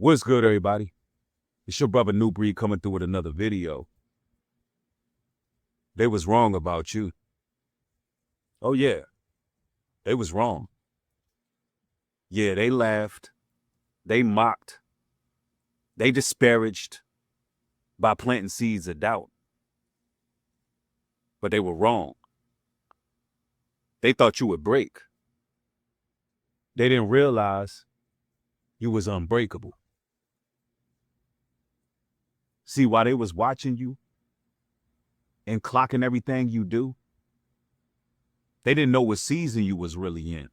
What's good, everybody? It's your brother New Breed coming through with another video. They was wrong about you. Oh yeah, they was wrong. Yeah, they laughed, they mocked, they disparaged by planting seeds of doubt. But they were wrong. They thought you would break. They didn't realize you was unbreakable. See, while they was watching you and clocking everything you do, they didn't know what season you was really in.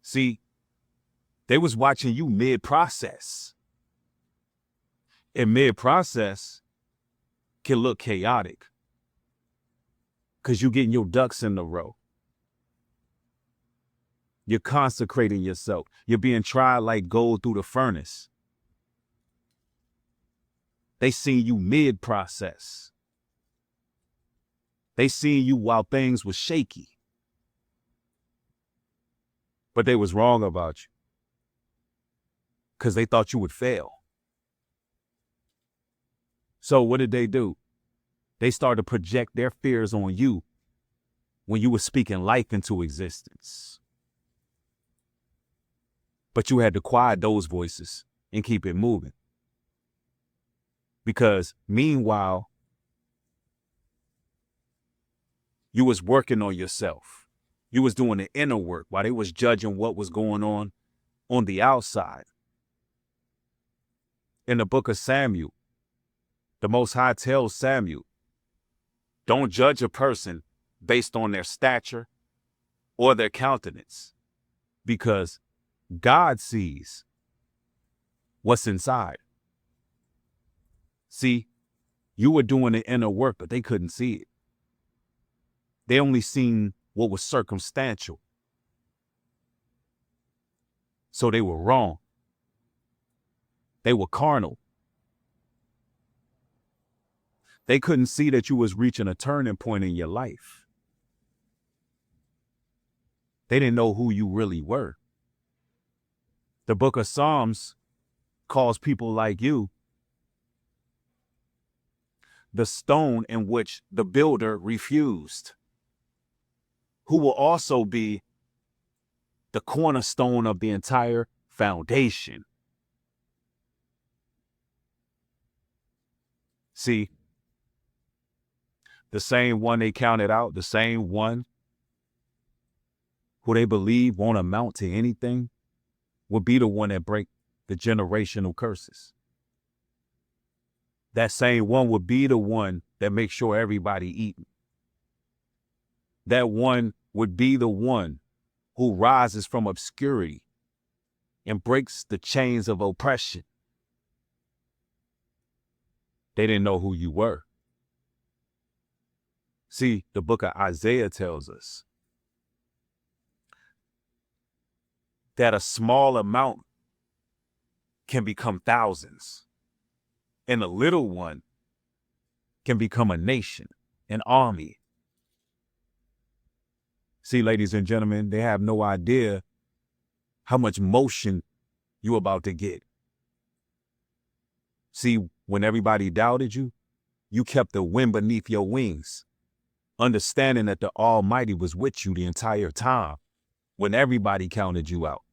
See, they was watching you mid-process. And mid-process can look chaotic because you're getting your ducks in a row. You're consecrating yourself. You're being tried like gold through the furnace. They seen you mid-process. They seen you while things were shaky. But they was wrong about you because they thought you would fail. So what did they do? They started to project their fears on you when you were speaking life into existence. But you had to quiet those voices and keep it moving. Because meanwhile, you was working on yourself. You was doing the inner work while they was judging what was going on the outside. In the book of Samuel, the Most High tells Samuel, don't judge a person based on their stature or their countenance, because God sees what's inside. See, you were doing the inner work, but they couldn't see it. They only seen what was circumstantial. So they were wrong. They were carnal. They couldn't see that you was reaching a turning point in your life. They didn't know who you really were. The book of Psalms calls people like you the stone in which the builder refused, who will also be the cornerstone of the entire foundation. See, the same one they counted out, the same one who they believe won't amount to anything, will be the one that break the generational curses. That same one would be the one that makes sure everybody eating. That one would be the one who rises from obscurity and breaks the chains of oppression. They didn't know who you were. See, the book of Isaiah tells us that a small amount can become thousands, and a little one can become a nation, an army. See, ladies and gentlemen, they have no idea how much motion you're about to get. See, when everybody doubted you, you kept the wind beneath your wings, understanding that the Almighty was with you the entire time when everybody counted you out.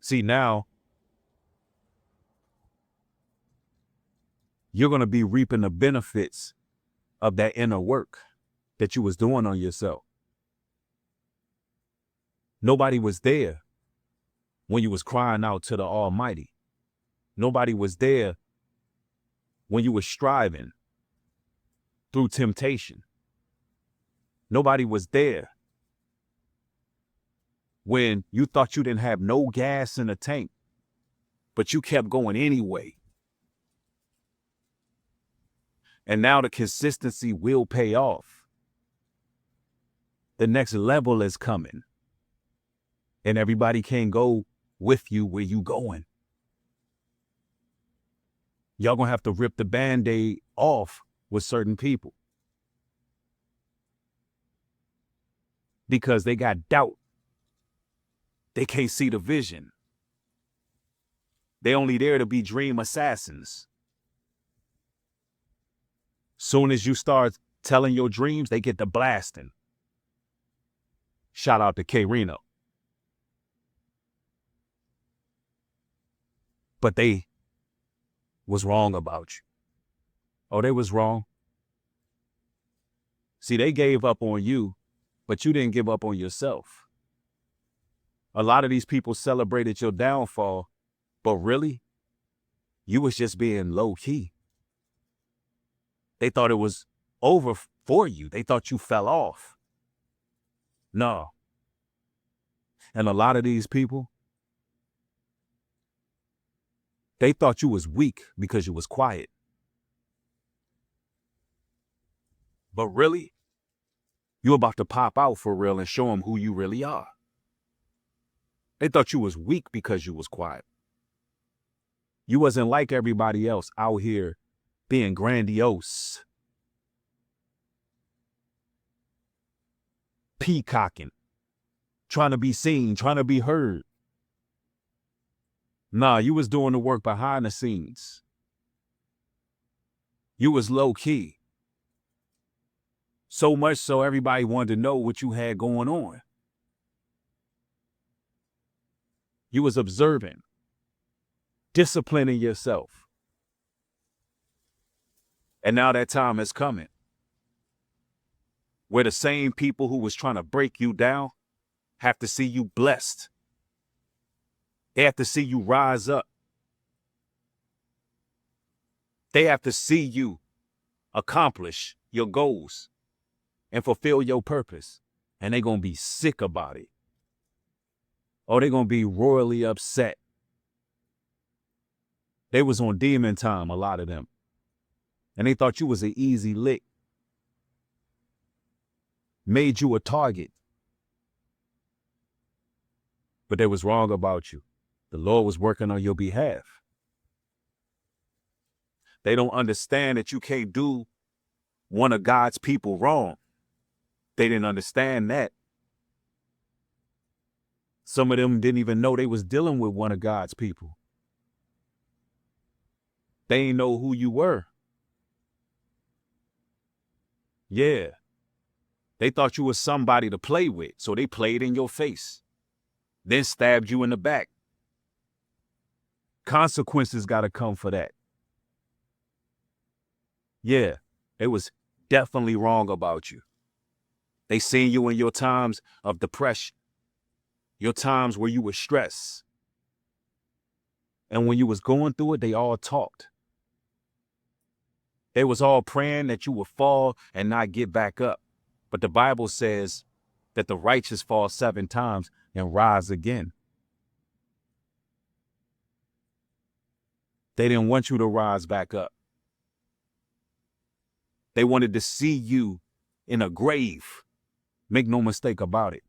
See, now you're going to be reaping the benefits of that inner work that you was doing on yourself. Nobody was there when you was crying out to the Almighty. Nobody was there when you were striving through temptation. Nobody was there when you thought you didn't have no gas in the tank, but you kept going anyway. And now the consistency will pay off. The next level is coming. And everybody can go with you where you going. Y'all gonna have to rip the Band-Aid off with certain people, because they got doubt They can't see the vision. They only there to be dream assassins. Soon as you start telling your dreams, they get to blasting. Shout out to K Reno. But they was wrong about you. Oh, they was wrong. See, they gave up on you, but you didn't give up on yourself. A lot of these people celebrated your downfall, but really, you was just being low key. They thought it was over for you. They thought you fell off. No. And a lot of these people, they thought you was weak because you was quiet. But really, you about to pop out for real and show them who you really are. They thought you was weak because you was quiet. You wasn't like everybody else out here being grandiose, peacocking, trying to be seen, trying to be heard. Nah, you was doing the work behind the scenes. You was low key. So much so everybody wanted to know what you had going on. You was observing, disciplining yourself. And now that time is coming where the same people who was trying to break you down have to see you blessed. They have to see you rise up. They have to see you accomplish your goals and fulfill your purpose. And they're going to be sick about it. Or they're going to be royally upset. They was on demon time, a lot of them. And they thought you was an easy lick. Made you a target. But they was wrong about you. The Lord was working on your behalf. They don't understand that you can't do one of God's people wrong. They didn't understand that. Some of them didn't even know they was dealing with one of God's people. They didn't know who you were. Yeah. They thought you was somebody to play with, so they played in your face, then stabbed you in the back. Consequences got to come for that. Yeah, they was definitely wrong about you. They seen you in your times of depression, your times where you were stressed. And when you was going through it, they all talked. They was all praying that you would fall and not get back up. But the Bible says that the righteous fall 7 times and rise again. They didn't want you to rise back up. They wanted to see you in a grave. Make no mistake about it.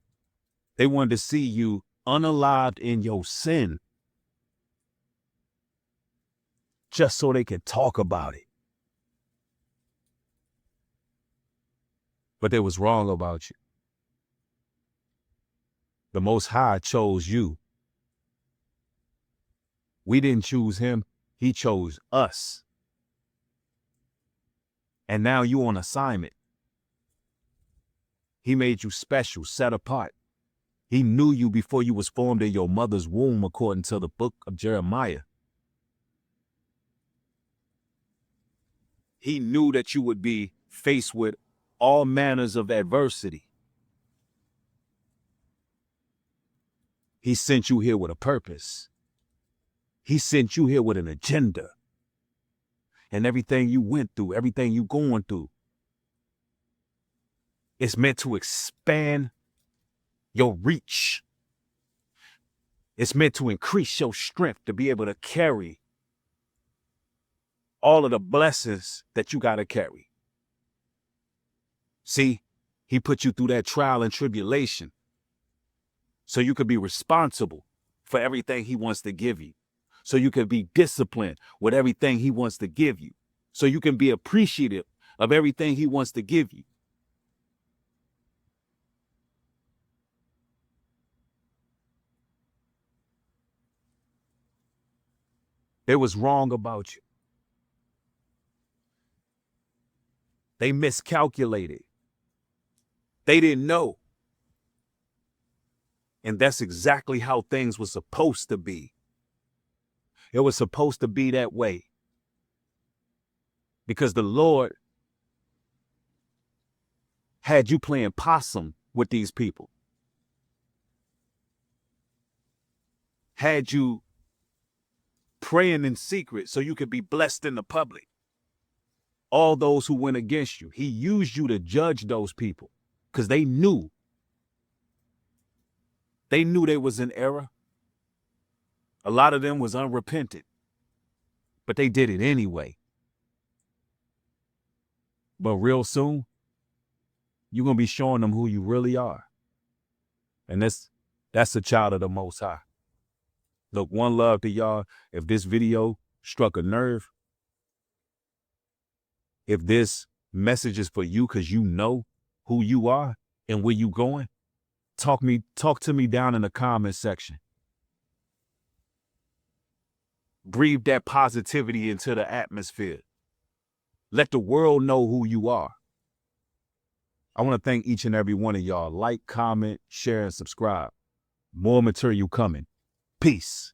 They wanted to see you unalived in your sin. Just so they could talk about it. But they was wrong about you. The Most High chose you. We didn't choose him. He chose us. And now you on assignment. He made you special, set apart. He knew you before you was formed in your mother's womb, according to the book of Jeremiah. He knew that you would be faced with all manners of adversity. He sent you here with a purpose. He sent you here with an agenda. And everything you went through, everything you going through, it's meant to expand your reach. It's meant to increase your strength to be able to carry all of the blessings that you got to carry. See, he put you through that trial and tribulation so you could be responsible for everything he wants to give you. So you can be disciplined with everything he wants to give you. So you can be appreciative of everything he wants to give you. They was wrong about you. They miscalculated. They didn't know. And that's exactly how things were supposed to be. It was supposed to be that way. Because the Lord had you playing possum with these people. Had you praying in secret so you could be blessed in the public. All those who went against you, he used you to judge those people because they knew. They knew they was in error. A lot of them was unrepentant, but they did it anyway. But real soon, you're going to be showing them who you really are. And that's a child of the Most High. Look, one love to y'all. If this video struck a nerve, if this message is for you because you know who you are and where you going, talk to me down in the comment section. Breathe that positivity into the atmosphere. Let the world know who you are. I want to thank each and every one of y'all. Like, comment, share, and subscribe. More material coming. Peace.